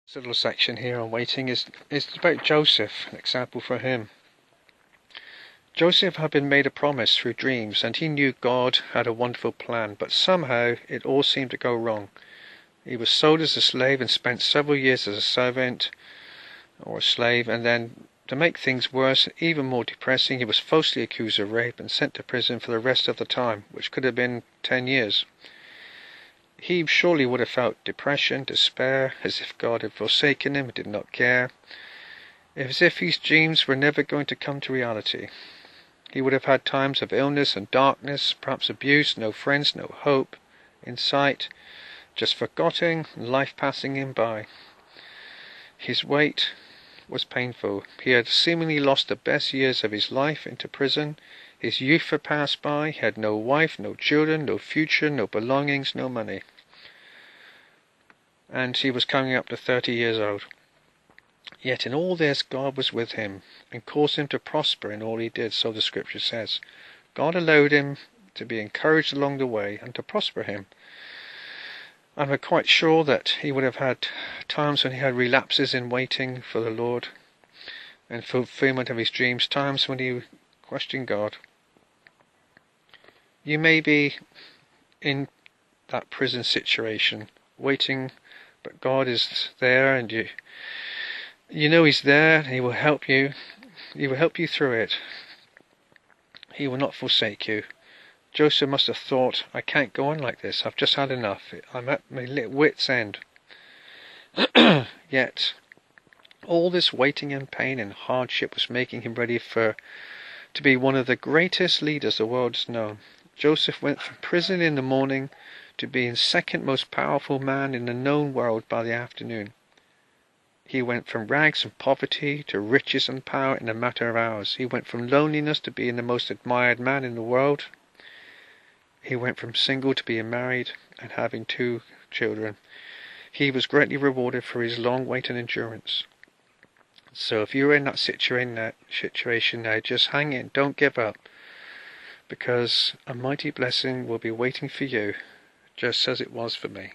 This little section here on waiting is about Joseph, an example for him. Joseph had been made a promise through dreams, and he knew God had a wonderful plan, but somehow it all seemed to go wrong. He was sold as a slave and spent several years as a servant or a slave, and then, to make things worse, even more depressing, he was falsely accused of rape and sent to prison for the rest of the time, which could have been 10 years. He surely would have felt depression, despair, as if God had forsaken him and did not care, as if his dreams were never going to come to reality. He would have had times of illness and darkness, perhaps abuse, no friends, no hope in sight, just forgotten, life passing him by. His wait was painful. He had seemingly lost the best years of his life into prison. His youth had passed by. He had no wife, no children, no future, no belongings, no money. And he was coming up to 30 years old. Yet in all this God was with him and caused him to prosper in all he did, so the scripture says. God allowed him to be encouraged along the way and to prosper him. And we're quite sure that he would have had times when he had relapses in waiting for the Lord and fulfillment of his dreams, times when he questioned God. You may be in that prison situation, waiting, but God is there, and you know He's there, and He will help you. He will help you through it. He will not forsake you. Joseph must have thought, I can't go on like this. I've just had enough. I'm at my wit's end. Yet, all this waiting and pain and hardship was making him ready to be one of the greatest leaders the world has known. Joseph went from prison in the morning to being second most powerful man in the known world by the afternoon. He went from rags and poverty to riches and power in a matter of hours. He went from loneliness to being the most admired man in the world. He went from single to being married and having 2 children. He was greatly rewarded for his long wait and endurance. So if you're in that situation now, just hang in, don't give up, because a mighty blessing will be waiting for you, just as it was for me.